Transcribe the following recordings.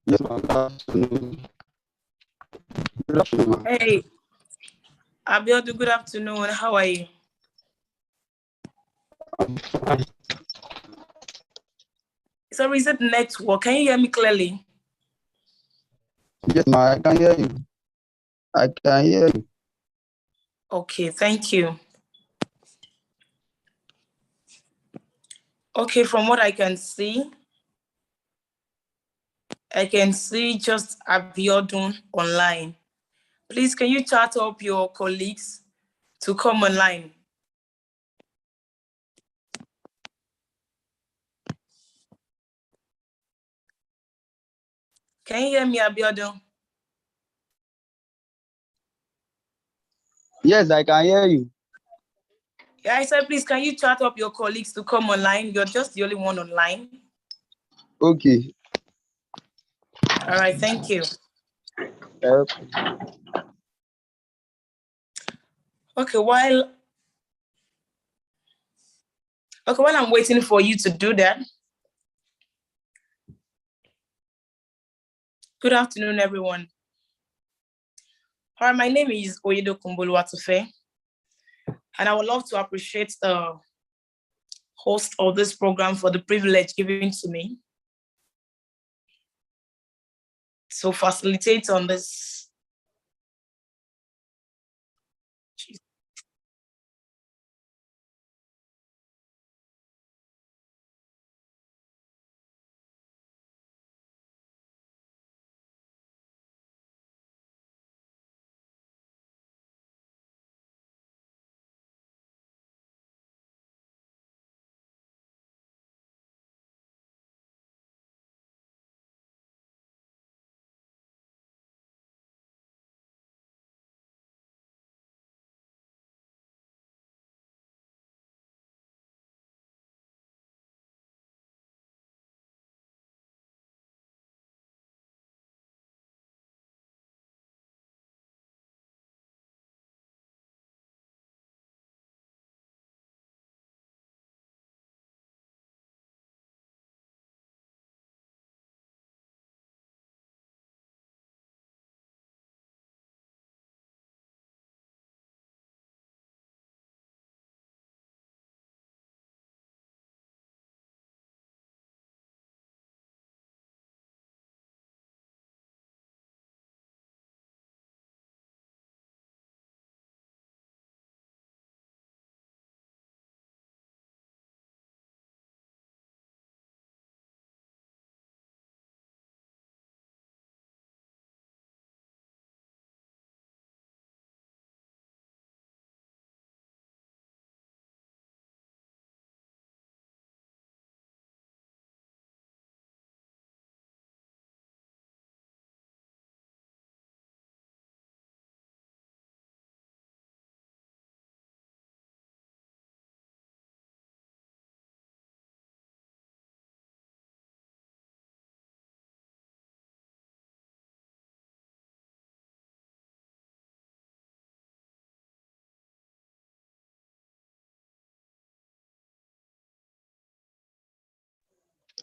Yes, ma'am. Good afternoon. Good afternoon, ma'am. Hey, Abiodun, good afternoon. How are you? I'm fine. Sorry, is it network? Can you hear me clearly? Yes, ma'am. I can hear you. I can hear you. Okay, thank you. Okay, from what I can see just Abiodun online. Please, can you chat up your colleagues to come online? Can you hear me, Abiodun? Yes, I can hear you. Yeah, I said, please, can you chat up your colleagues to come online? You're just the only one online. Okay. All right, thank you. Okay, while I'm waiting for you to do that, good afternoon, everyone. All right, my name is Oyedo Kumbuluwatufe, and I would love to appreciate the host of this program for the privilege given to me to facilitate on this.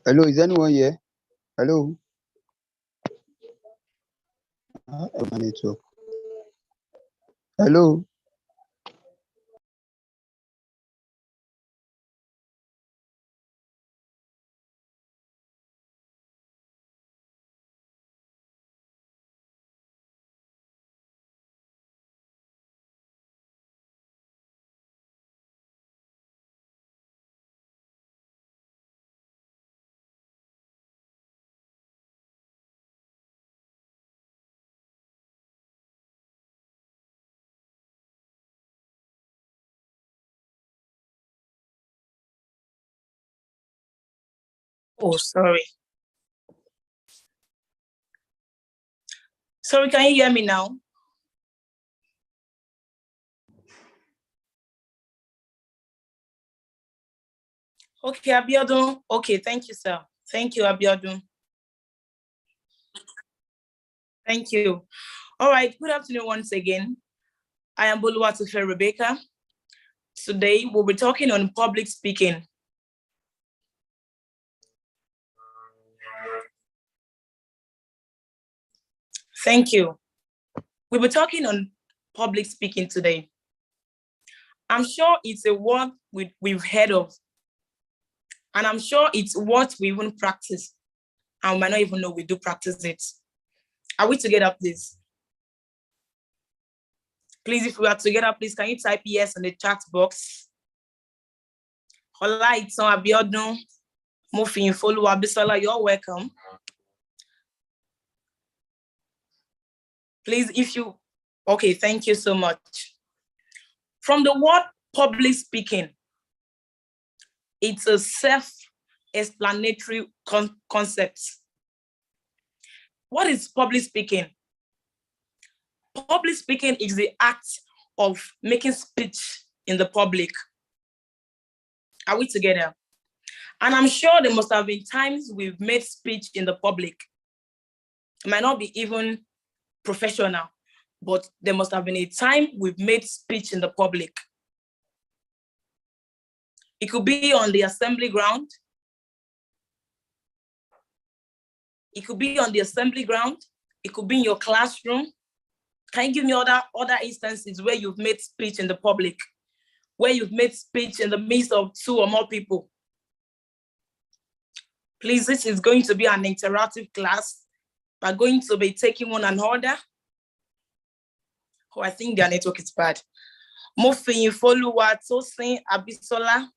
Hello, is anyone here? Hello? My network. Hello? Oh, sorry. Sorry, can you hear me now? Okay, Abiodun. Okay, thank you, sir. Thank you, Abiodun. Thank you. All right, good afternoon once again. I am Boluwatufe Rebecca. Today, we'll be talking on public speaking. Thank you. We'll be talking on public speaking today. I'm sure it's a word we've heard of, and I'm sure it's what we even practice, and we might not even know we do practice it. Are we together, please? Please, if we are together, please, can you type yes in the chat box? Hola, it's on Abiodun. Mofin, follow Abisola, you're welcome. Please, if you, okay, thank you so much. From the word public speaking, it's a self-explanatory concept. What is public speaking? Public speaking is the act of making speech in the public. Are we together? And I'm sure there must have been times we've made speech in the public. It might not be even professional, but there must have been a time we've made speech in the public. It could be on the assembly ground. It could be on the assembly ground. It could be in your classroom. Can you give me other instances where you've made speech in the public, where you've made speech in the midst of 2 or more people? Please, this is going to be an interactive class. We're going to be taking one another. Oh, I think their network is bad. Mofin, follow Tosin, Abisola.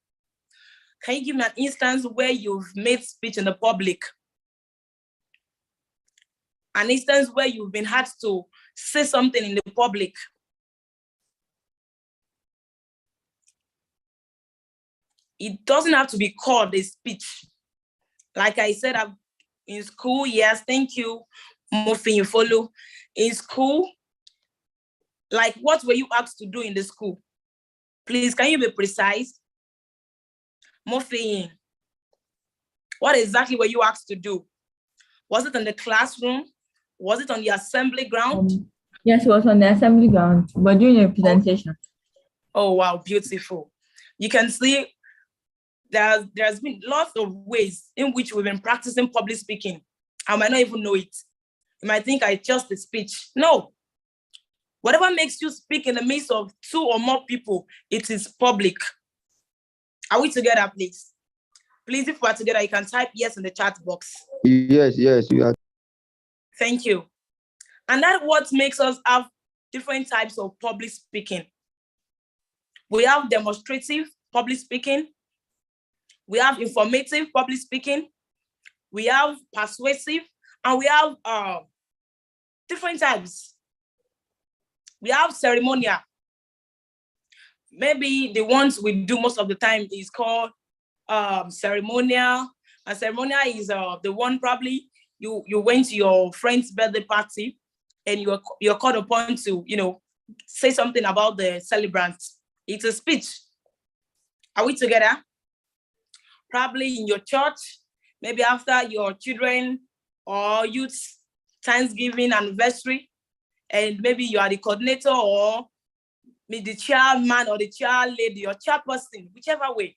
Can you give me an instance where you've made speech in the public? An instance where you've been had to say something in the public. It doesn't have to be called a speech. Like I said, in school, yes, thank you, Mofin, you follow. In school, like what were you asked to do in the school? Please, can you be precise? Mofin, what exactly were you asked to do? Was it in the classroom? Was it on the assembly ground? Yes, it was on the assembly ground, but during a presentation. Oh, wow, beautiful. You can see there's been lots of ways in which we've been practicing public speaking. I might not even know it. You might think I just a speech. No. Whatever makes you speak in the midst of 2 or more people, it is public. Are we together, please? Please, if we're together, you can type yes in the chat box. Yes, we are. Thank you. And that's what makes us have different types of public speaking. We have demonstrative public speaking. We have informative public speaking. We have persuasive, and we have different types. We have ceremonial. Maybe the ones we do most of the time is called ceremonial. And ceremonial is the one probably you went to your friend's birthday party and you're called upon to, say something about the celebrant. It's a speech. Are we together? Probably in your church, maybe after your children or youth Thanksgiving anniversary, and maybe you are the coordinator or the chairman or the chair lady or chairperson, whichever way.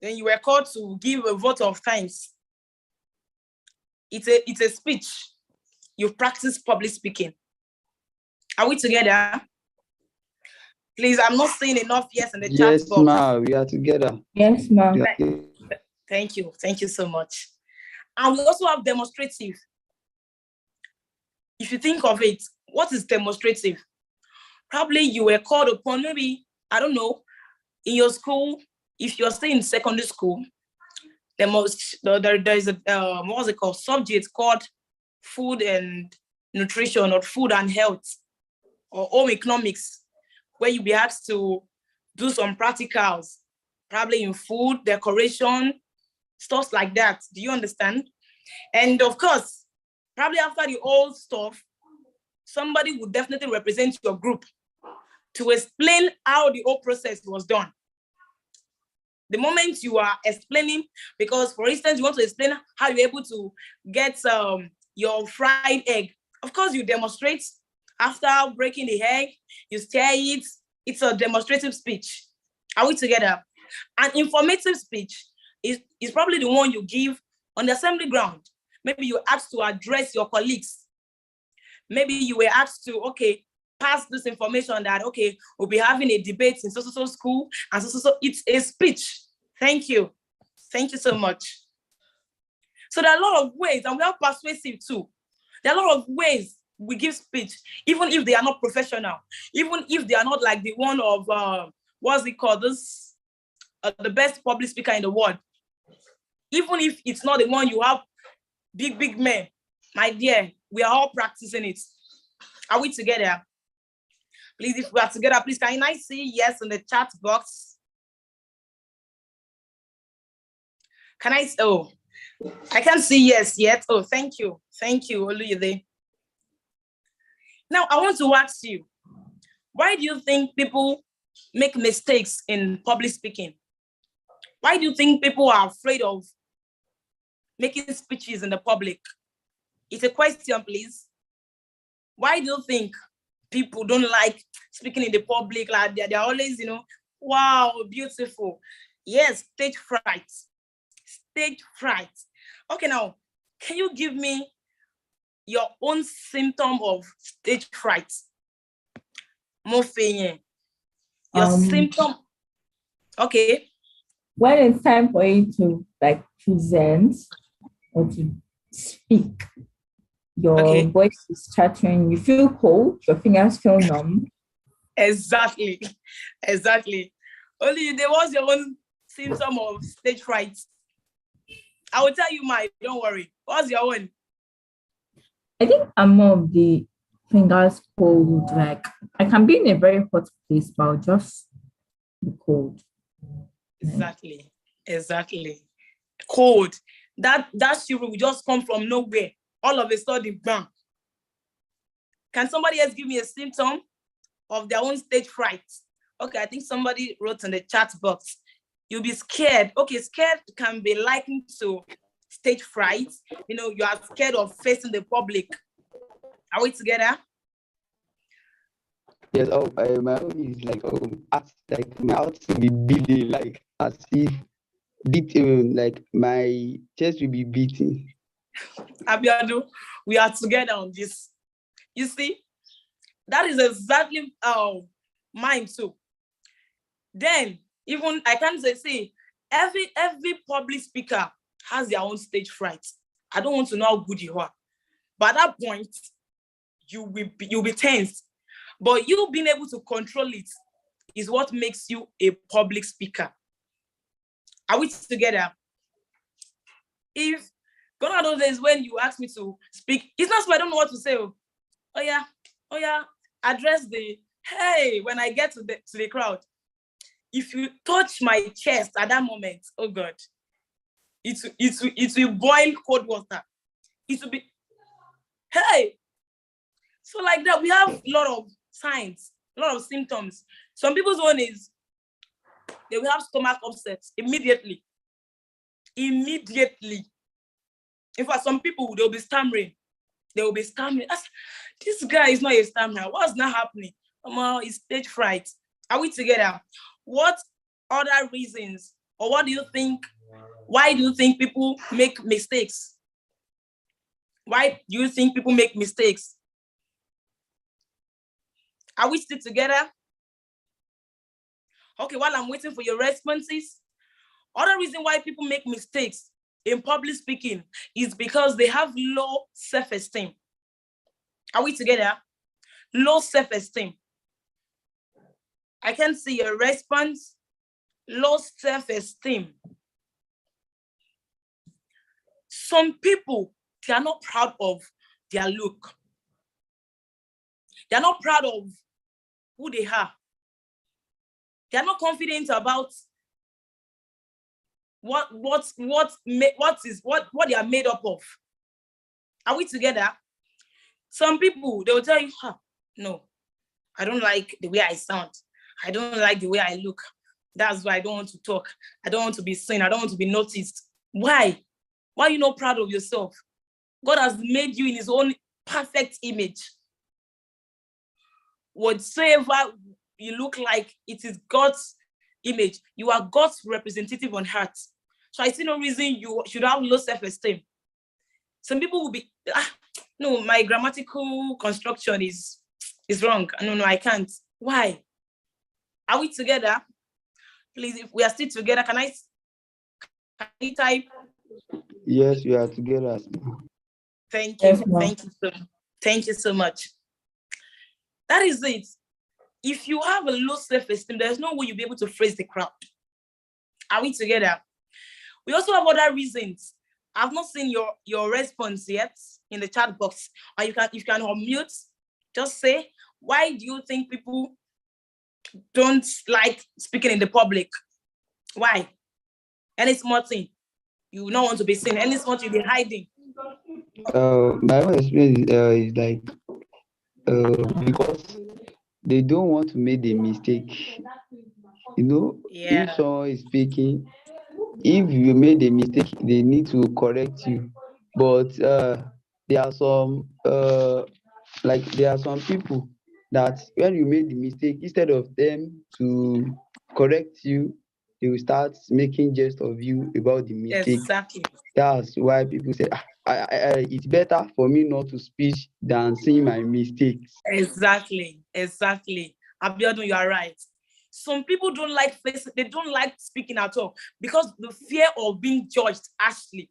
Then you were called to give a vote of thanks. It's a speech. You practice public speaking. Are we together? Please, I'm not saying enough yes in the chat box. Yes, ma'am, we are together. Yes, ma'am. Thank you. Thank you so much. And we also have demonstrative. If you think of it, what is demonstrative? Probably you were called upon, maybe, I don't know, in your school, if you're still in secondary school, there is a, what's it called, subject called food and nutrition or food and health or home economics, where you'll be asked to do some practicals, probably in food, decoration, stuff like that. Do you understand? And of course, probably after the old stuff, somebody would definitely represent your group to explain how the whole process was done. The moment you are explaining, because for instance, you want to explain how you're able to get your fried egg. Of course, you demonstrate after breaking the egg, you stir it. It's a demonstrative speech. Are we together? An informative speech is probably the one you give on the assembly ground. Maybe you were asked to address your colleagues. Maybe you were asked to, okay, pass this information that, okay, we'll be having a debate in so school, and so it's a speech. Thank you. Thank you so much. So there are a lot of ways, and we are persuasive too. There are a lot of ways we give speech, even if they are not professional, even if they are not like the one of, what's it called, this, the best public speaker in the world. Even if it's not the one you have, big men, my dear, we are all practicing it. Are we together? Please, if we are together, please, can I see yes in the chat box? Can I, oh, I can't see yes yet. Oh, thank you. Thank you, Oluyede. Now, I want to ask you, why do you think people make mistakes in public speaking? Why do you think people are afraid of making speeches in the public? It's a question, please. Why do you think people don't like speaking in the public? Like they're always, you know, wow, beautiful. Yes, stage fright. Stage fright. Okay, now, can you give me your own symptom of stage fright? Your symptom. Okay. When it's time for you to like present or to speak, your voice is chattering, you feel cold, your fingers feel numb. Exactly. Only there was your own symptom of stage fright. I will tell you mine, don't worry. What's your own? I think I'm more of the fingers cold, like I can be in a very hot place, but I'll just be cold. Exactly. Cold. That shiver will just come from nowhere. All of a sudden, bam. Can somebody else give me a symptom of their own stage fright? Okay, I think somebody wrote in the chat box. You'll be scared. Okay, scared can be likened to stage fright. You know, you are scared of facing the public. Are we together? Yes, my own is like, my heart will be beating, like as if like my chest will be beating. Abiadu, we are together on this. You see, that is exactly mine too. Then, even I can't say every public speaker has their own stage fright. I don't want to know how good you are, but at that point, you'll be tense. But you being able to control it is what makes you a public speaker. Are we together? If gone are those days when you ask me to speak, it's not so I don't know what to say. Oh yeah, address when I get to the crowd. If you touch my chest at that moment, oh God, it will boil cold water. It will be, hey. So like that, we have a lot of signs, a lot of symptoms. Some people's one is they will have stomach upsets immediately. In fact, some people, they'll be stammering. This guy is not a stammerer. What's not happening? It's stage fright. Are we together? What other reasons, or what do you think? Why do you think people make mistakes? Why do you think people make mistakes? Are we still together? Okay, while I'm waiting for your responses, other reason why people make mistakes in public speaking is because they have low self-esteem. Are we together? Low self-esteem. I can see your response. Low self-esteem. Some people, they are not proud of their look. They are not proud of who they are. They are not confident about what they are made up of. Are we together? Some people, they will tell you, no, I don't like the way I sound. I don't like the way I look. That's why I don't want to talk. I don't want to be seen. I don't want to be noticed. Why? Why are you not proud of yourself? God has made you in his own perfect image. Whatsoever you look like, it is God's image. You are God's representative on earth. So I see no reason you should have low self-esteem. Some people will be, no, my grammatical construction is wrong. No, I can't. Why? Are we together? Please, if we are still together, can I type? Yes, we are together. Thank you. Yes, ma'am. Thank you so much. That is it. If you have a low self-esteem, there's no way you'll be able to phrase the crowd. Are we together? We also have other reasons. I've not seen your response yet in the chat box. Or you can unmute. Just say, why do you think people don't like speaking in the public? Why? Any small thing you don't want to be seen. Any small thing you'll be hiding. My own experience is like because they don't want to make a mistake. Yeah. If someone is speaking, if you made a mistake, they need to correct you. But there are some people that when you made the mistake, instead of them to correct you, they will start making jest of you about the mistake. Exactly. That's why people say, it's better for me not to speak than seeing my mistakes. Exactly. Abiodun, you are right. Some people don't like they don't like speaking at all because the fear of being judged harshly.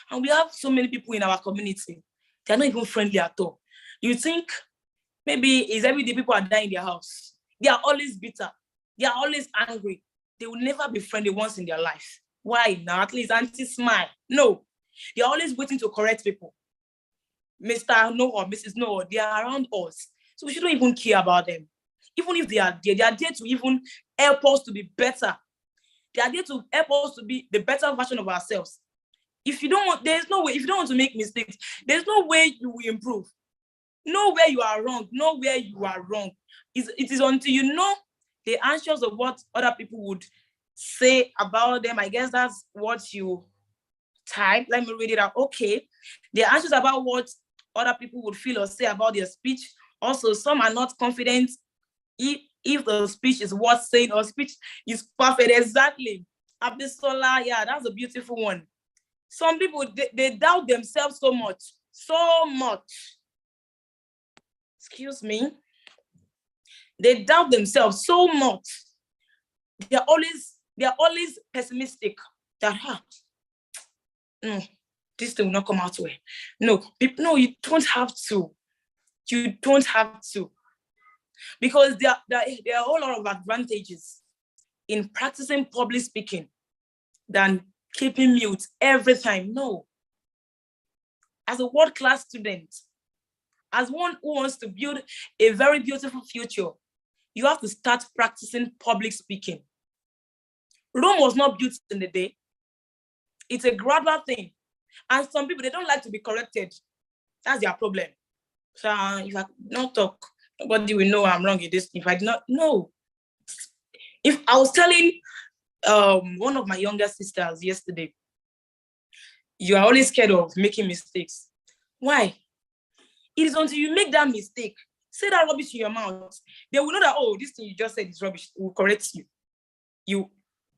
And we have so many people in our community, they're not even friendly at all. You think maybe it's every day people are dying in their house. They are always bitter. They are always angry. They will never be friendly once in their life. Why now? At least auntie smile. No. They're always waiting to correct people. Mr. No or Mrs. No, they are around us. So we shouldn't even care about them. Even if they are there to even help us to be better. They are there to help us to be the better version of ourselves. If you don't want, there's no way, if you don't want to make mistakes, there's no way you will improve. Know where you are wrong. Know where you are wrong. It is until you know the answers of what other people would say about them. I guess that's what you type. Let me read it out. Okay. The answers about what other people would feel or say about their speech. Also, some are not confident if the speech is worth saying or speech is perfect. Exactly. Abisola, yeah, that's a beautiful one. Some people, they doubt themselves so much. Excuse me. They doubt themselves so much. They're always pessimistic that this thing will not come out well. No, you don't have to. You don't have to. Because there are a whole lot of advantages in practicing public speaking than keeping mute every time. No. As a world-class student, as one who wants to build a very beautiful future, you have to start practicing public speaking. Rome was not built in a day. It's a gradual thing. And some people, they don't like to be corrected. That's their problem. So if I not talk, nobody will know I'm wrong in this. If I did not know. If I was telling one of my younger sisters yesterday, you are always scared of making mistakes. Why? It is until you make that mistake, say that rubbish in your mouth, they will know that, oh, this thing you just said is rubbish. It will correct you.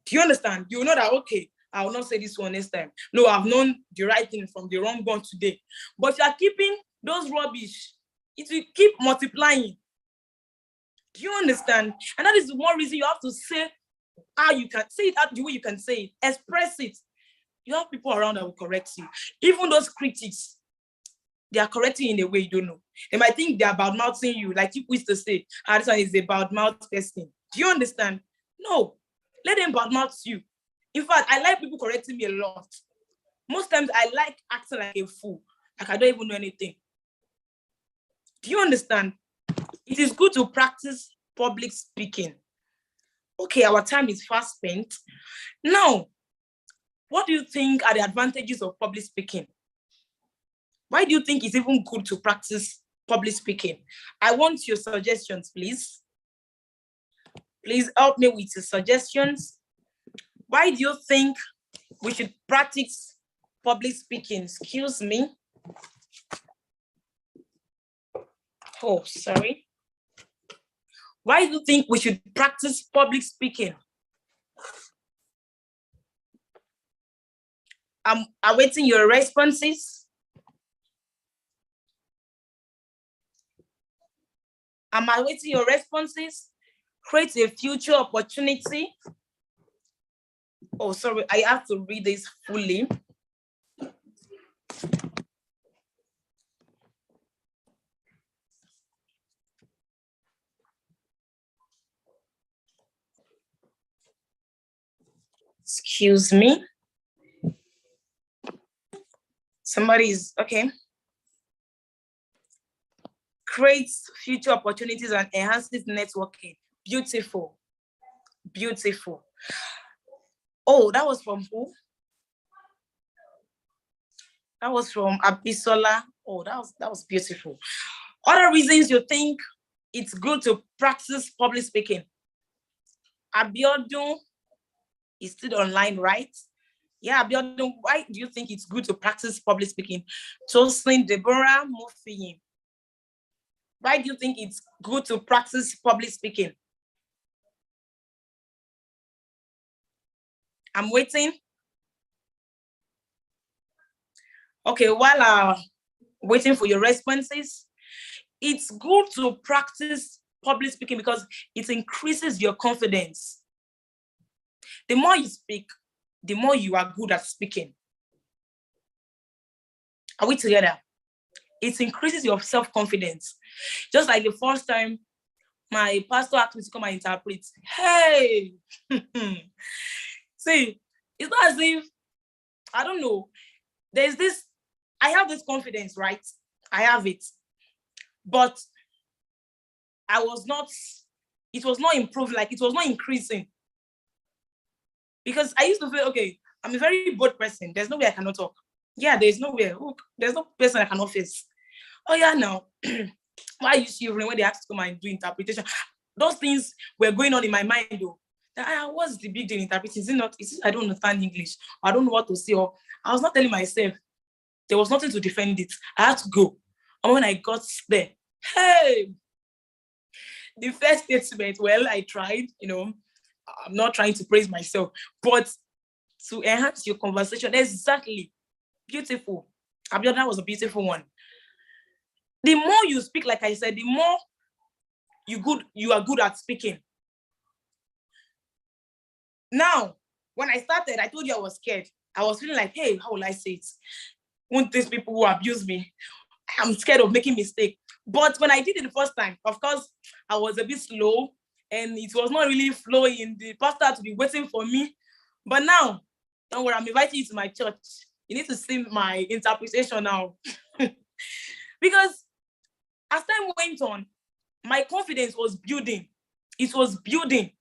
Do you understand? You will know that, okay, I will not say this one next time. No, I've known the right thing from the wrong one today. But you are keeping those rubbish. It will keep multiplying. Do you understand? And that is one reason you have to say how you can say it out the way you can say it. Express it. You have people around that will correct you. Even those critics, they are correcting in a way you don't know. They might think they're about mouthing you, like you used to say, this one is about mouth person. Do you understand? No. Let them badmouth you. In fact, I like people correcting me a lot. Most times I like acting like a fool, like I don't even know anything. Do you understand? It is good to practice public speaking. Okay, our time is fast spent. Now, what do you think are the advantages of public speaking? Why do you think it's even good to practice public speaking? I want your suggestions, please. Please help me with your suggestions. Why do you think we should practice public speaking? Excuse me. Oh, sorry. Why do you think we should practice public speaking? I'm awaiting your responses. I'm awaiting your responses. Create a future opportunity. Oh, sorry, I have to read this fully. Excuse me. Somebody's okay. Creates future opportunities and enhances networking. Beautiful. Beautiful. Oh, that was from who? That was from Abisola. Oh, that was beautiful. Other reasons you think it's good to practice public speaking. Abiodun is still online, right? Yeah, Abiodun, why do you think it's good to practice public speaking? Tosin, Deborah, Mufi. Why do you think it's good to practice public speaking? I'm waiting. Okay, while waiting for your responses, it's good to practice public speaking because it increases your confidence. The more you speak, the more you are good at speaking. Are we together? It increases your self-confidence. Just like the first time my pastor asked me to come and interpret. Hey! See, it's not as if, I don't know, I have this confidence, right? I have it. But it was not improving, like it was not increasing. Because I used to feel, okay, I'm a very bold person. There's no way I cannot talk. Yeah, there's no person I cannot face. Oh yeah, now, why are you shivering when they asked to come and do interpretation? Those things were going on in my mind though. What's the big deal in interpreting? I don't understand English. I don't know what to say. Or I was not telling myself. There was nothing to defend it. I had to go. And when I got there, hey, the first statement, well, I tried, I'm not trying to praise myself, but to enhance your conversation, exactly, beautiful. Abiodun was a beautiful one. The more you speak, like I said, the more you are good at speaking. Now, when I started, I told you I was scared. I was feeling like, hey, how will I say it? Won't these people who abuse me? I'm scared of making mistake. But when I did it the first time, of course, I was a bit slow and it was not really flowing. The pastor had to be waiting for me. But now, don't worry, I'm inviting you to my church. You need to see my interpretation now. Because as time went on, my confidence was building. It was building.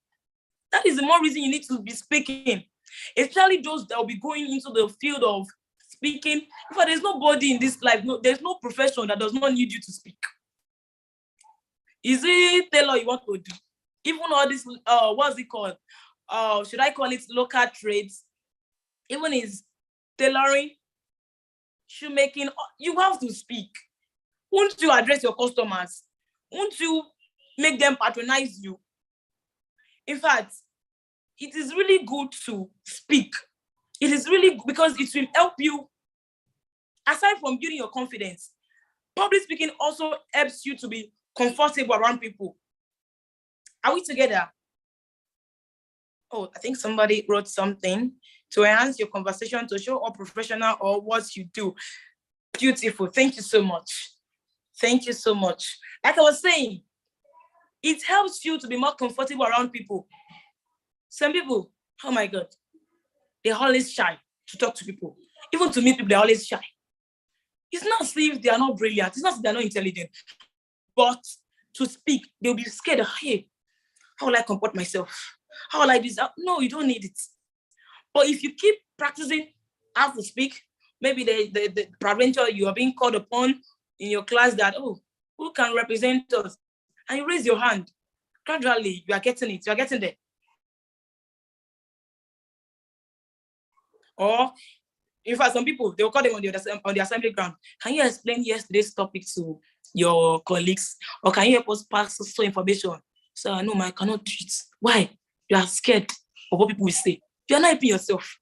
That is the more reason you need to be speaking, especially those that will be going into the field of speaking. But there's nobody in this life, there's no profession that does not need you to speak. Is it tailor you want to do? Even all this, what's it called? Should I call it local trades? Even is tailoring, shoemaking, you have to speak. Won't you address your customers? Won't you make them patronize you? In fact, it is really good to speak. It is really good because it will help you, aside from building your confidence, public speaking also helps you to be comfortable around people. Are we together? Oh, I think somebody wrote something. To enhance your conversation, to show how professional or what you do. Beautiful. Thank you so much. Thank you so much. Like I was saying, it helps you to be more comfortable around people. Some people, oh my God, they're always shy to talk to people. Even to meet people, they're always shy. It's not as if they are not brilliant. It's not as if they're not intelligent. But to speak, they'll be scared of, hey, how will I comport myself? How will I do this? No, you don't need it. But if you keep practicing how to speak, maybe the provincial you are being called upon in your class that, oh, who can represent us? And you raise your hand. Gradually, you are getting it. You are getting there. Or, in fact, some people, they will call them on the assembly ground. Can you explain yesterday's topic to your colleagues? Or can you help us pass so information? So, no, I cannot do it. Why? You are scared of what people will say. You are not helping yourself.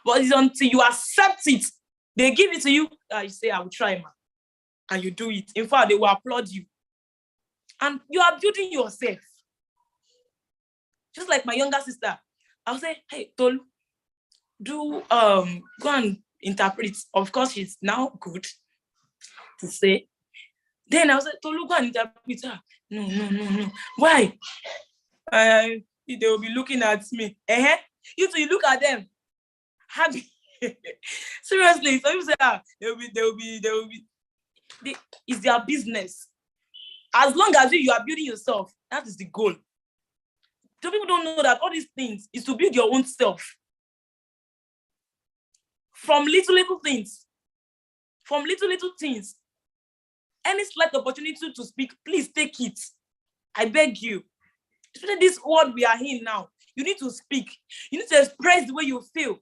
But it's until you accept it, they give it to you, you say, I will try, man. And you do it. In fact, they will applaud you. And you are building yourself. Just like my younger sister, I'll say, hey, Tolu, do go and interpret. Of course, she's now good to say. Then I'll say, Tolu, go and interpret her. No. Why? They will be looking at me. You two, you look at them. Seriously, so you say, they will be. It's their business. As long as you are building yourself, that is the goal. So people don't know that all these things is to build your own self. From little things. From little things. Any slight opportunity to speak, please take it. I beg you. Especially this world we are in now. You need to speak. You need to express the way you feel.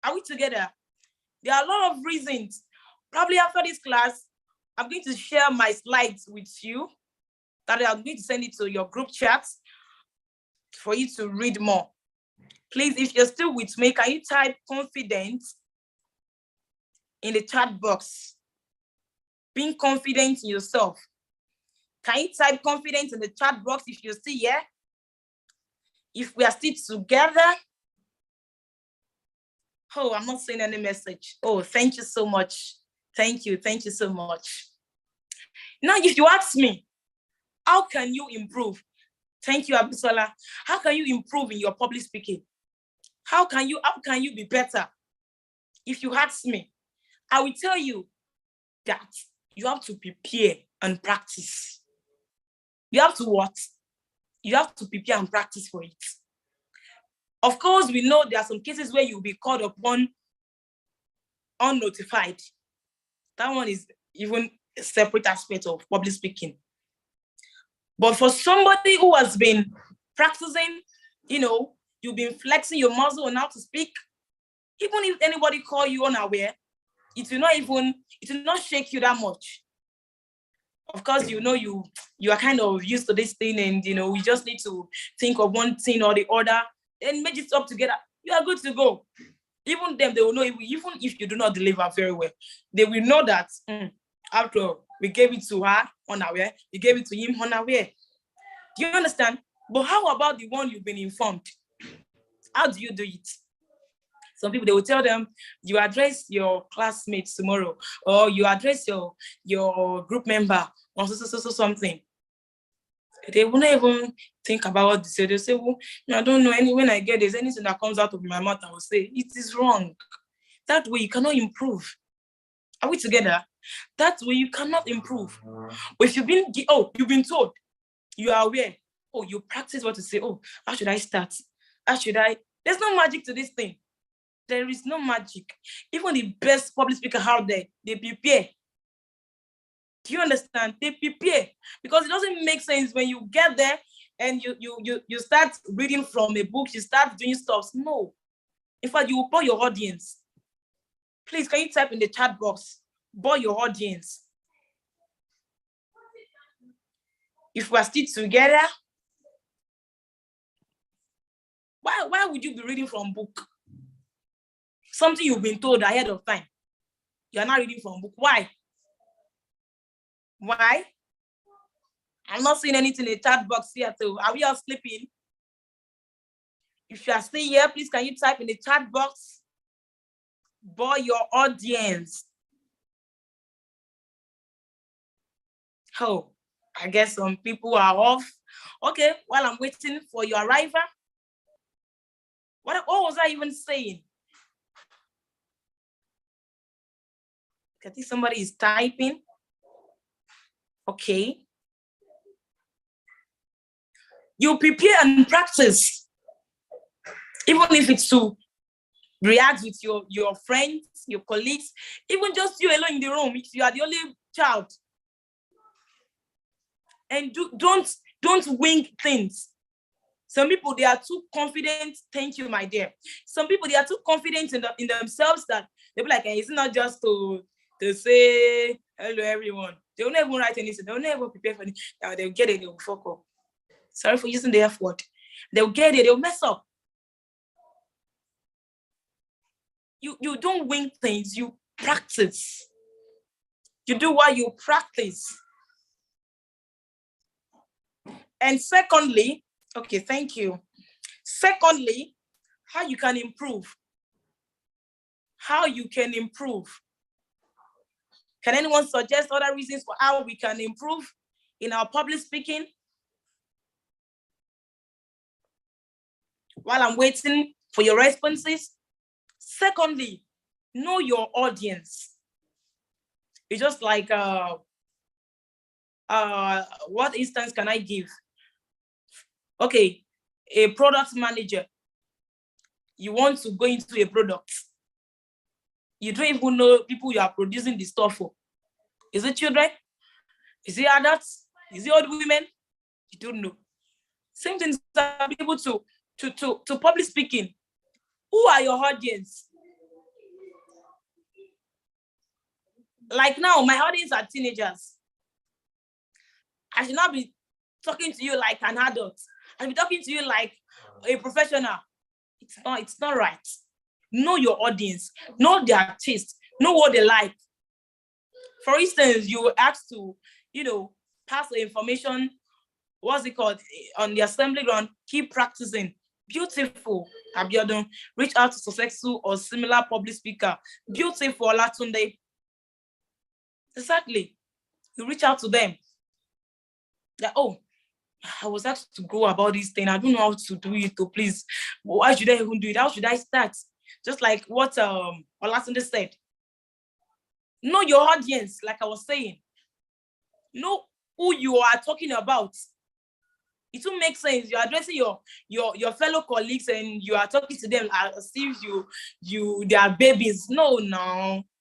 Are we together? There are a lot of reasons. Probably after this class, I'm going to share my slides with you. That I'm going to send it to your group chat for you to read more. Please, if you're still with me, can you type confident in the chat box? Being confident in yourself. Can you type confident in the chat box if you're still here? If we are still together. Oh, I'm not saying any message. Oh, thank you so much. Thank you so much. Now, if you ask me, how can you improve? Thank you, Abisola. How can you improve in your public speaking? How can you be better? If you ask me, I will tell you that you have to prepare and practice. You have to what? You have to prepare and practice for it. Of course, we know there are some cases where you'll be called upon unnotified. That one is even a separate aspect of public speaking. But for somebody who has been practicing, you've been flexing your muscle on how to speak, even if anybody call you unaware, it will not shake you that much. Of course, you are kind of used to this thing, and we just need to think of one thing or the other, and match it up together. You are good to go. Even them, they will know, even if you do not deliver very well, they will know that after all, we gave it to her unaware, we gave it to him unaware. Do you understand? But how about the one you've been informed? How do you do it? Some people, they will tell them, you address your classmates tomorrow, or you address your group member or something. They won't even think about what they say. They say, well, I don't know. When I get this, anything that comes out of my mouth, I will say, it is wrong. That way, you cannot improve. Are we together? That way, you cannot improve. But if you've been told, you are aware, you practice what to say. How should I start? How should I? There's no magic to this thing. There is no magic. Even the best public speaker out there, they prepare. Do you understand? They prepare, because it doesn't make sense when you get there and you start reading from a book, you start doing stuff. No. In fact, you will bore your audience. Please, can you type in the chat box, bore your audience? If we are still together, why would you be reading from book? Something you've been told ahead of time. You're not reading from book. Why? Why? I'm not seeing anything in the chat box here too. Are we all sleeping? If you are still here, please can you type in the chat box, bore your audience? Oh, I guess some people are off. Okay, while I'm waiting for your arrival, what was I even saying? I think somebody is typing. Okay. You prepare and practice. Even if it's to react with your friends, your colleagues, even just you alone in the room, if you are the only child. And don't wing things. Some people, they are too confident. Thank you, my dear. Some people, they are too confident in themselves that they'll be like, it's not just to say hello, everyone. They will never write anything. They will never prepare for it. They'll get it, they'll fuck up. Sorry for using the F word. They'll get it, they'll mess up. You don't wing things, you practice. You do what you practice. And secondly, okay, thank you. Secondly, how you can improve. How you can improve. Can anyone suggest other reasons for how we can improve in our public speaking? While I'm waiting for your responses. Secondly, know your audience. It's just like, what instance can I give? Okay, a product manager. You want to go into a product. You don't even know people you are producing the stuff for. Is it children? Is it adults? Is it old women? You don't know. Same thing to be able to public speaking. Who are your audience? Like now, my audience are teenagers. I should not be talking to you like an adult. I should be talking to you like a professional. It's not right. Know your audience, know their taste, know what they like. For instance, you were asked to, pass the information, what's it called, on the assembly ground, keep practicing. Beautiful, Abiodun. Reach out to successful or similar public speaker. Beautiful, Olatunde. Exactly. You reach out to them. Like, oh, I was asked to go about this thing. I don't know how to do it. So please, why should I even do it? How should I start? Just like what Olatunde said. Know your audience, like I was saying. Know who you are talking about. It will make sense. You're addressing your fellow colleagues and you are talking to them as if they are babies. No.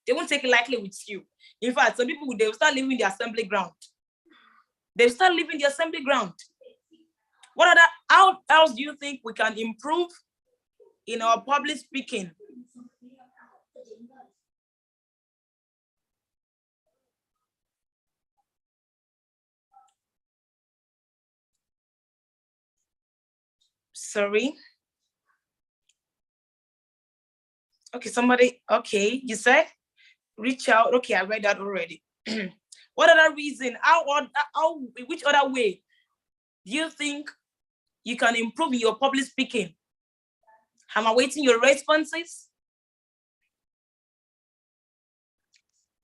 They won't take it lightly with you. In fact, some people, they will start leaving the assembly ground. How else do you think we can improve in our public speaking? Sorry. Okay, you said reach out. Okay, I read that already. What other reason? Which other way do you think you can improve in your public speaking? I'm awaiting your responses.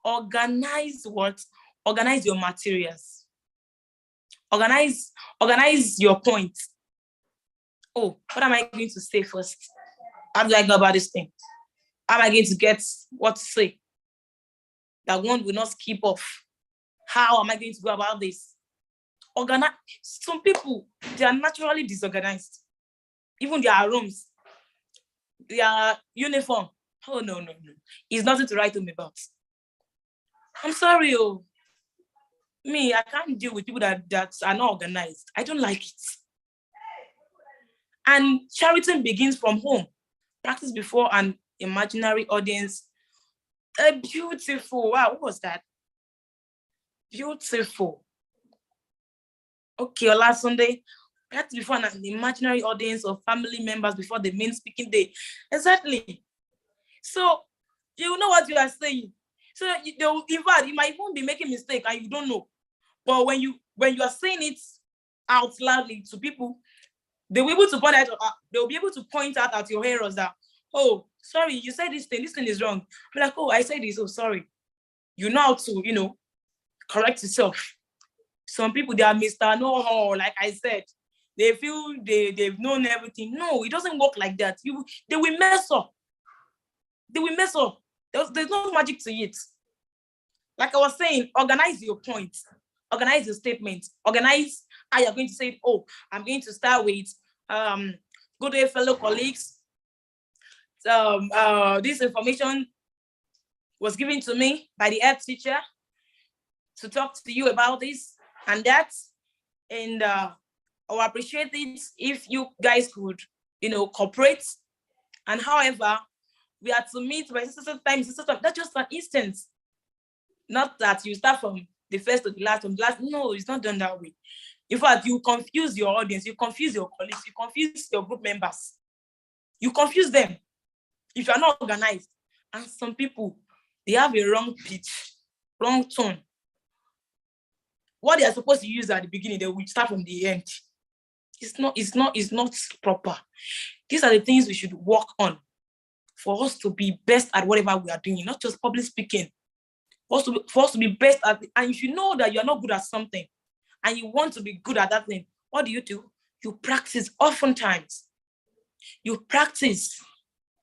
Organize what? Organize your materials. Organize your points. Oh, what am I going to say first? How do I go about this thing? How am I going to get what to say that one will not skip off? How am I going to go about this? Some people, they are naturally disorganized. Even their rooms, their uniform. Oh, no. It's nothing to write home about. I'm sorry, me, I can't deal with people that are not organized. I don't like it. And charity begins from home. Practice before an imaginary audience. Beautiful. Wow, what was that? Beautiful. Okay, last Sunday, practice before an imaginary audience of family members before the main speaking day. Exactly. So you know what you are saying. So in fact, you might even be making mistake and you don't know. But when you are saying it out loudly to people, they'll be able to point out at your errors that, oh, sorry, you said this thing is wrong. I'm like, oh, I said this, oh, sorry. You know how to, correct yourself. Some people, they are Mr. Know-how, like I said. They feel they've known everything. No, it doesn't work like that. They will mess up. There's no magic to it. Like I was saying, organize your points. Organize your statements. Organize how you're going to say, oh, I'm going to start with, good day, fellow colleagues. This information was given to me by the head teacher to talk to you about this and that. And I would appreciate it if you guys could, cooperate. And however, we are to meet by certain times. That's just an instance. Not that you start from the first to the last, No, it's not done that way. In fact, you confuse your audience, you confuse your colleagues, you confuse your group members. You confuse them if you're not organized. And some people, they have a wrong pitch, wrong tone. What they are supposed to use at the beginning, they will start from the end. It's not proper. These are the things we should work on for us to be best at whatever we are doing, not just public speaking. For us to be best at it. And if you know that you're not good at something and you want to be good at that thing, what do? You practice oftentimes. You practice.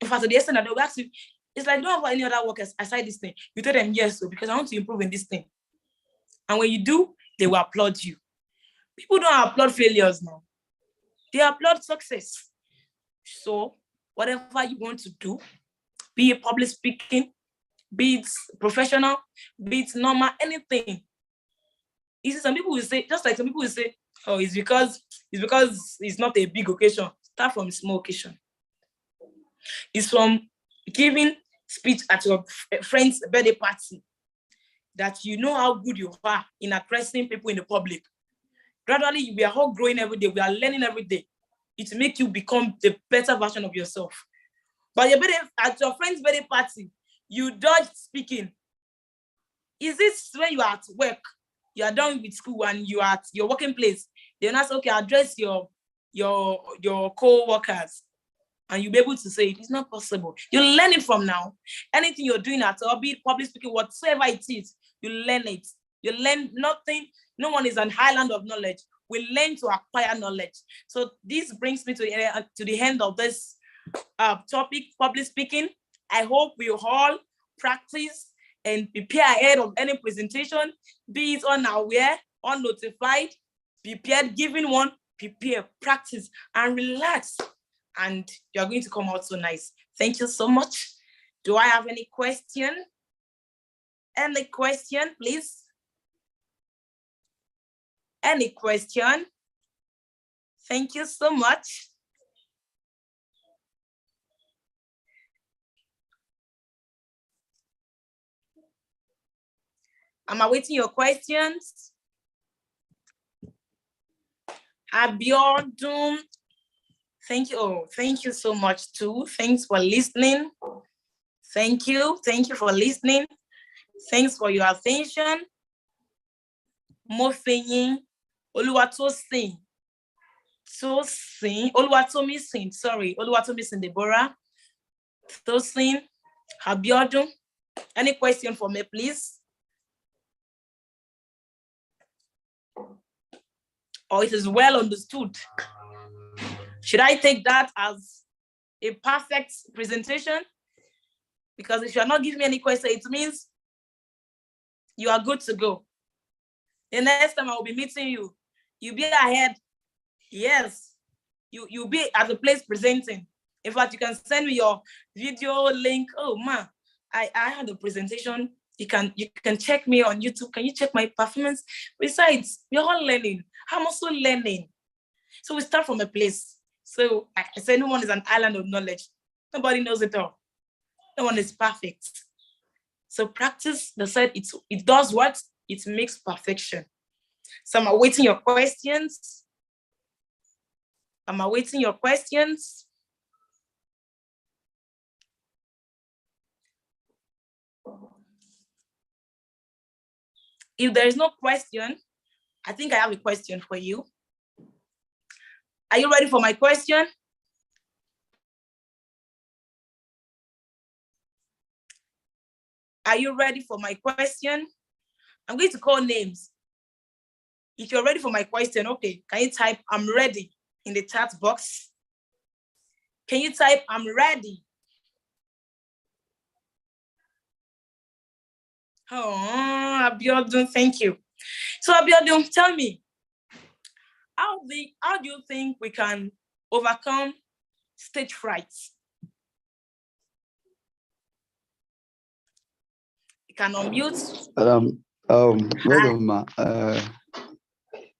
In fact, to the extent that they'll ask you, it's like, don't have any other work aside this thing. You tell them, yes, so because I want to improve in this thing. And when you do, they will applaud you. People don't applaud failures now. They applaud success. So whatever you want to do, be it public speaking, be it professional, be it normal, anything. You see, some people will say, just like some people will say, oh, it's because it's not a big occasion. Start from a small occasion. It's from giving speech at your friend's birthday party that you know how good you are in addressing people in the public. Gradually, we are all growing every day. We are learning every day. It will make you become the better version of yourself. But at your friend's birthday party, you dodge speaking. Is this when you are at work, you are done with school and you are at your working place? Then ask, okay, address your co-workers. And you'll be able to say it's not possible. You learn it from now. Anything you're doing at all, be it public speaking, whatsoever it is, you learn it. You learn nothing. No one is an island of knowledge. We learn to acquire knowledge. So this brings me to the end of this topic, public speaking. I hope we all practice and prepare ahead of any presentation, be it unaware, unnotified, prepared, giving one, prepare, practice, and relax. And you're going to come out so nice. Thank you so much. Do I have any question? Any question, please? Any question? Thank you so much. I'm awaiting your questions. Abiodun, thank you. Oh, thank you so much too. Thanks for listening. Thank you for listening. Thanks for your attention. Mofeyin, Oluwatosin, Oluwatomisin, sorry, Oluwatomisin Deborah, Tosin, Abiodun. Any question for me, please? Or it is well understood? Should I take that as a perfect presentation? Because if you're not giving me any question, it means you are good to go. The next time I will be meeting you, you'll be ahead. Yes, you'll be at the place presenting. In fact, you can send me your video link. Oh man, I had a presentation. You can check me on YouTube. Can you check my performance? Besides, we're all learning. I'm also learning. So we start from a place. So I say no one is an island of knowledge. Nobody knows it all. No one is perfect. So practice, they said it does what? It makes perfection. So I'm awaiting your questions. I'm awaiting your questions. If there is no question, I think I have a question for you. Are you ready for my question? Are you ready for my question? I'm going to call names. If you're ready for my question, okay, can you type "I'm ready" in the chat box? Can you type "I'm ready"? Oh, Abiodun, thank you. So Abiodun, tell me, how do you think we can overcome stage fright? You can unmute. Well done, ma.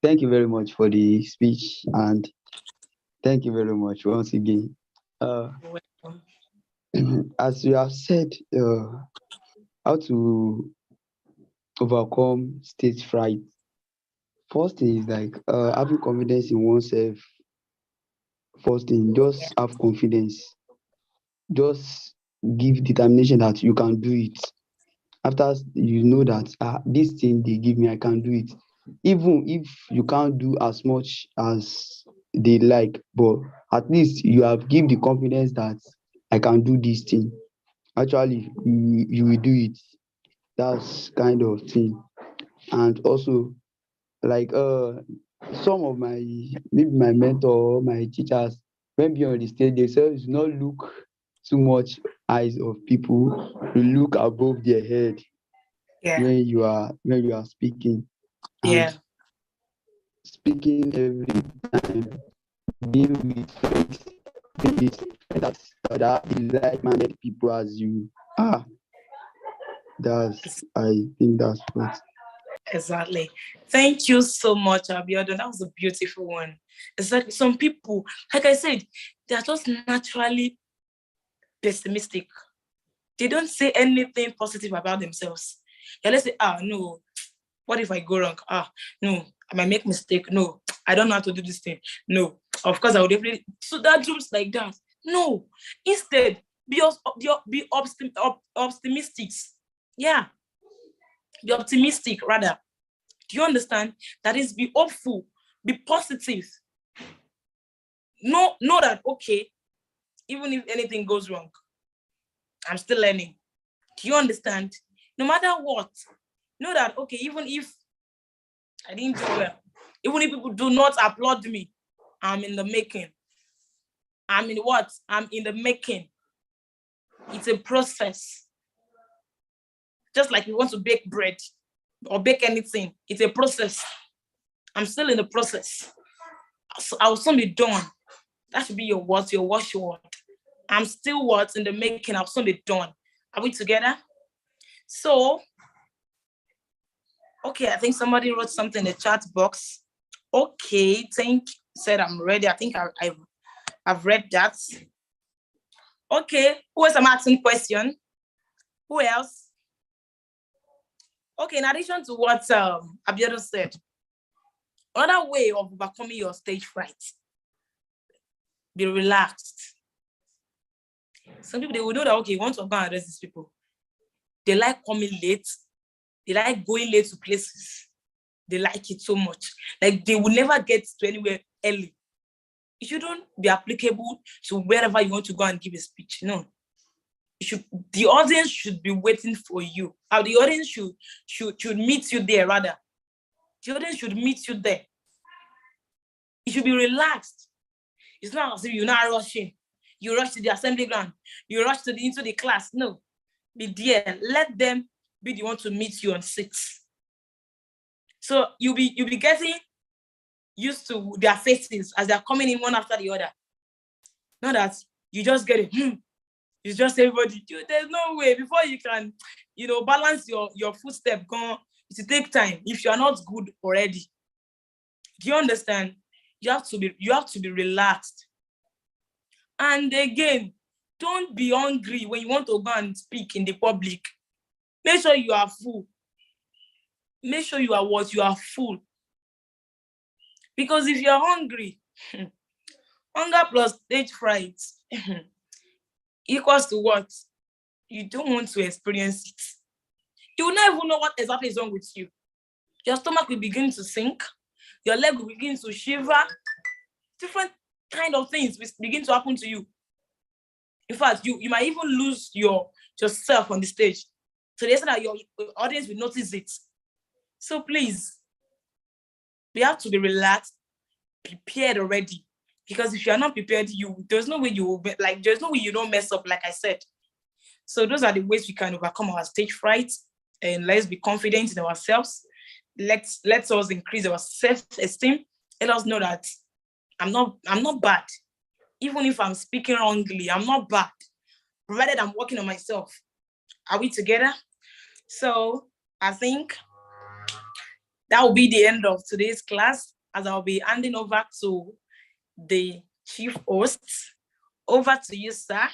Thank you very much for the speech, and thank you very much once again. As you have said, how to overcome stage fright. First thing is like having confidence in oneself. First thing, just have confidence. Just give determination that you can do it. After you know that this thing they give me, I can do it. Even if you can't do as much as they like, but at least you have give the confidence that I can do this thing. Actually, you will do it. That's kind of thing. And also, like some of my, maybe my mentor or my teachers, when be on the stage, they say do not look too much eyes of people. You look above their head Yeah. when you are speaking. Yeah. And speaking every time, being with friends, with that like-minded people as you are. I think that's what. Exactly. Thank you so much, Abiodun. That was a beautiful one. Exactly. Some people, like I said, they are just naturally pessimistic. They don't say anything positive about themselves. They let's say, no, what if I go wrong? No, I might make mistake. No, I don't know how to do this thing. No, of course I would definitely. So that jumps like that. No, instead, be optimistic. Yeah, be optimistic rather. Do you understand? That is, be hopeful, be positive. Know that, okay, even if anything goes wrong, I'm still learning. Do you understand? No matter what, know that, okay, even if I didn't do well, even if people do not applaud me, I'm in the making. I'm in what? I'm in the making. It's a process. Just like you want to bake bread or bake anything, it's a process. I'm still in the process. So I will soon be done. That should be your watchword. I'm still in the making. I'll soon be done. Are we together? So, okay, I think somebody wrote something in the chat box. Okay, said I'm ready. I think I've read that. Okay, who else am asking question? Who else? Okay, in addition to what Abiodun said, another way of overcoming your stage fright, be relaxed. Some people, they will know that, okay, you want to go and address these people. They like coming late. They like going late to places. They like it so much. Like they will never get to anywhere early. It shouldn't be applicable to wherever you want to go and give a speech. No. The audience should be waiting for you. Or the audience should meet you there, rather. The audience should meet you there. It should be relaxed. It's not as if you're not rushing. You rush to the assembly ground. You rush into the class. No. Be there. Let them be the one to meet you on seats. So you'll be getting used to their faces as they're coming in one after the other. Not that you just get it. It's just everybody. There's no way before you can, balance your footstep. It will take time if you are not good already. Do you understand? You have to be relaxed. And again, don't be hungry when you want to go and speak in the public. Make sure you are full. Make sure you are full. Because if you're hungry, hunger plus stage fright equals to what? You don't want to experience it. You will not even know what exactly is wrong with you. Your stomach will begin to sink. Your leg will begin to shiver. Different kind of things will begin to happen to you. In fact, you might even lose yourself on the stage. So they say that your audience will notice it. So please, we have to be relaxed, prepared already. Because if you are not prepared, there's no way there's no way you don't mess up, like I said. So those are the ways we can overcome our stage fright, and let's be confident in ourselves. Let's us increase our self-esteem. Let us know that I'm not bad. Even if I'm speaking wrongly, I'm not bad, provided I'm working on myself. Are we together? So I think that will be the end of today's class, as I'll be handing over to the chief host. Over to you, sir.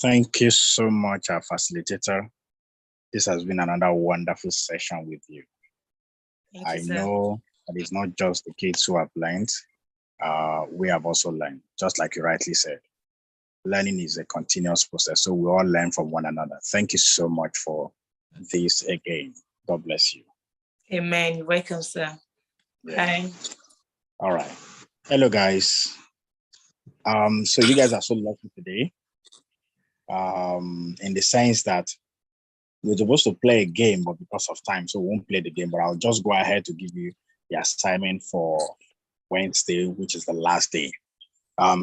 Thank you so much, our facilitator. This has been another wonderful session with you. Thank you, sir. Know that it's not just the kids who have learned. We have also learned, just like you rightly said. Learning is a continuous process, so we all learn from one another. Thank you so much for this again. God bless you. Amen. You're welcome, sir. Yeah. Bye. All right. Hello, guys. So you guys are so lucky today. In the sense that we're supposed to play a game, but because of time, so we won't play the game. But I'll just go ahead to give you the assignment for Wednesday, which is the last day.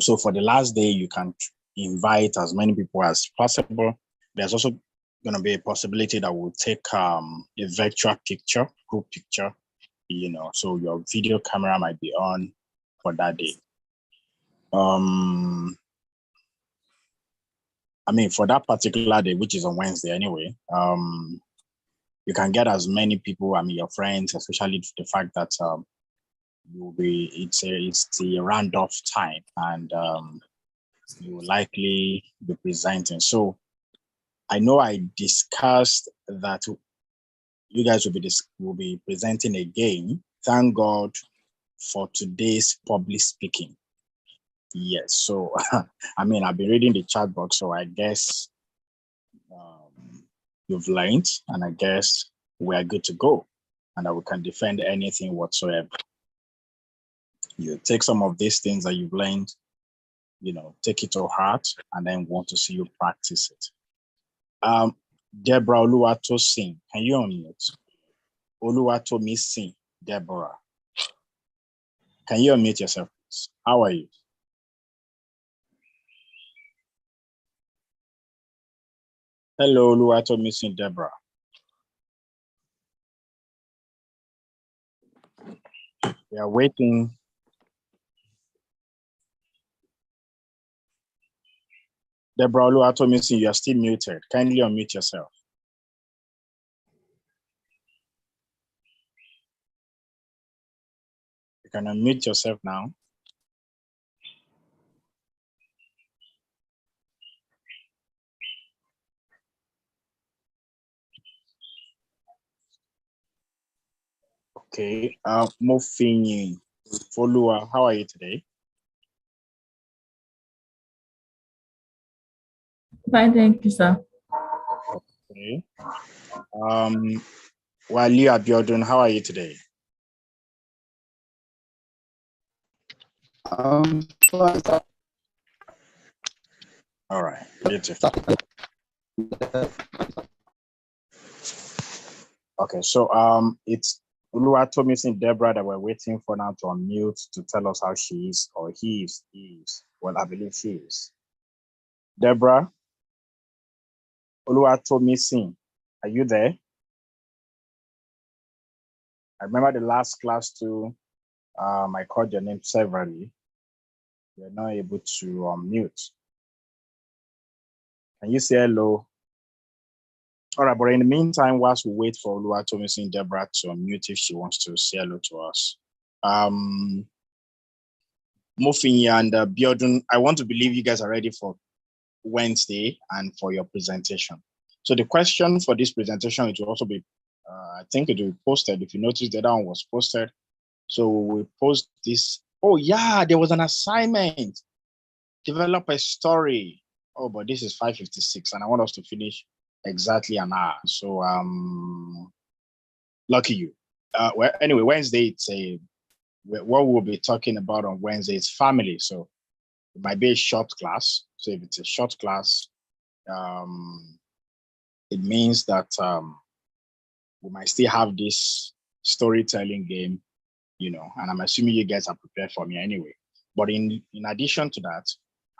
So for the last day, you can invite as many people as possible. There's also going to be a possibility that we'll take a virtual picture, group picture, so your video camera might be on for that day. For that particular day, which is on Wednesday anyway, you can get as many people, your friends, especially the fact that it's the round-off time, and you will likely be presenting. So I know I discussed that you guys will be presenting again. Thank God for today's public speaking. Yes, so I've been reading the chat box, so I guess you've learned, and I guess we are good to go, and that we can defend anything whatsoever. You take some of these things that you've learned, take it to heart, and then want to see you practice it. Deborah Oluwatosin, can you unmute? Oluwatomisin, Deborah. Can you unmute yourself, please? How are you? Hello, Oluwatomisin, Deborah. We are waiting. Deborah Oluwatomisin, you are still muted. Kindly unmute yourself. You can unmute yourself now. Okay, Mofinyi Folua, how are you today? Fine, thank you, sir. Okay. Wali Abiodun, how are you today? Fine, sir. All right, beautiful. Okay, so it's Oluwatomisin Deborah that we're waiting for now to unmute to tell us how she is, or he is. Well, I believe she is. Deborah, Oluwatomisin, are you there? I remember the last class too. I called your name severally. You're not able to unmute. Can you say hello? All right, but in the meantime, whilst we wait for Oluwatomisin Deborah to unmute if she wants to say hello to us. Mofinyi and Biodun, I want to believe you guys are ready for Wednesday and for your presentation. So the question for this presentation, it will also be, I think it will be posted. If you notice, the other one was posted. So we post this. Oh yeah, there was an assignment. Develop a story. Oh, but this is 5:56 and I want us to finish exactly an hour. So lucky you. Well, anyway, Wednesday, what we'll be talking about on Wednesday is family. So it might be a short class. So if it's a short class, it means that we might still have this storytelling game, and I'm assuming you guys are prepared for me anyway. But in addition to that,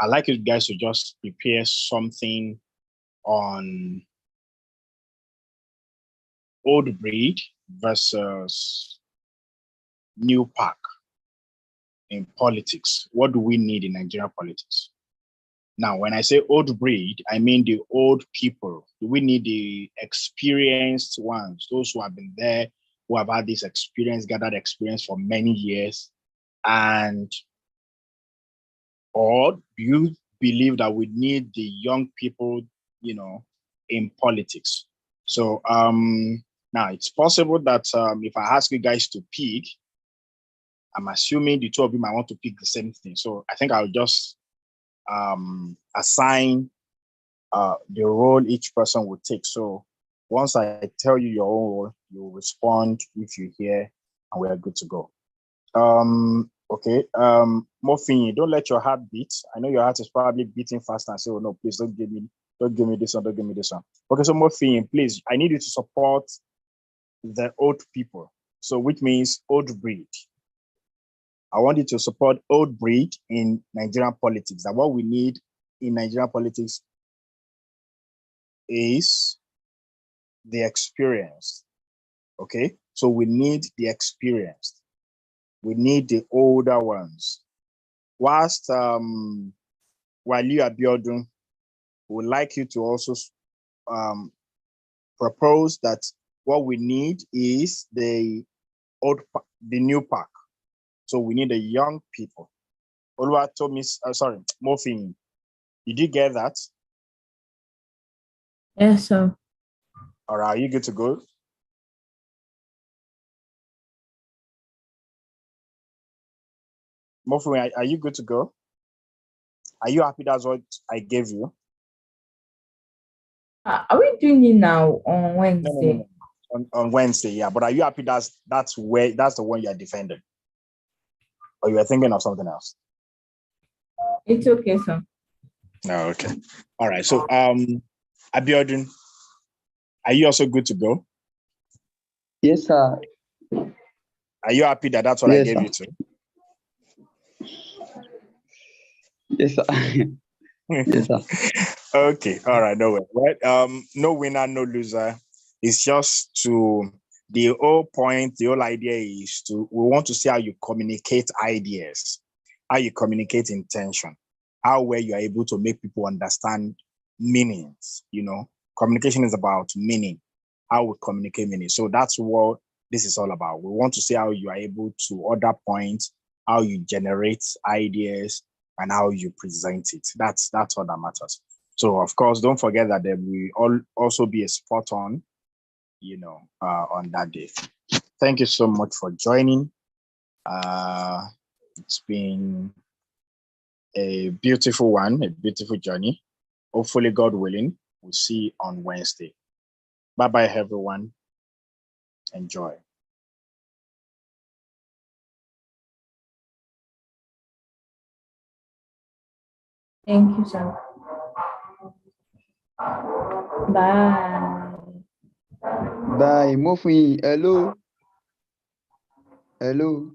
I'd like you guys to just prepare something on old breed versus new pack in politics. What do we need in Nigerian politics? Now, when I say old breed, I mean the old people. We need the experienced ones, those who have been there, who have had this experience, gathered experience for many years. Or do you believe that we need the young people, in politics? So now it's possible that if I ask you guys to pick, I'm assuming the two of you might want to pick the same thing. So I think I'll just assign the role each person would take. So once I tell you your own role, you respond if you hear, and we are good to go. Okay. Morphine, don't let your heart beat. I know your heart is probably beating fast and say, oh no, please don't give me this one, don't give me this one. Okay, so Morphine, please, I need you to support the old people. So which means old breed. I want you to support old breed in Nigerian politics. And what we need in Nigerian politics is the experience. Okay, so we need the experienced. We need the older ones. Whilst Wali Abiodun would like you to also propose that what we need is the new park. So we need the young people. Olua told me, sorry, Morphine, did you get that? Yes, sir. All right, are you good to go? Morphine, are you good to go? Are you happy that's what I gave you? Are we doing it now on Wednesday? No. On Wednesday, yeah. But are you happy that's the one you're defending? Or you are thinking of something else? It's okay, sir. Oh, okay. All right. So Abiodun, are you also good to go? Yes, sir. Are you happy that that's what I gave you to? Yes, sir. Yes, sir. Okay. All right. No way. Well, no winner, no loser. It's just the whole point, the whole idea is we want to see how you communicate ideas, how you communicate intention, how well you are able to make people understand meanings. Communication is about meaning, how we communicate meaning. So that's what this is all about. We want to see how you are able to order points, how you generate ideas, and how you present it. That's all that matters. So of course, don't forget that there will also be a spot on, on that day. Thank you so much for joining. It's been a beautiful one, a beautiful journey. Hopefully, God willing, we'll see on Wednesday. Bye-bye, everyone. Enjoy. Thank you, sir. Bye. Bye. Morphine, hello. Hello.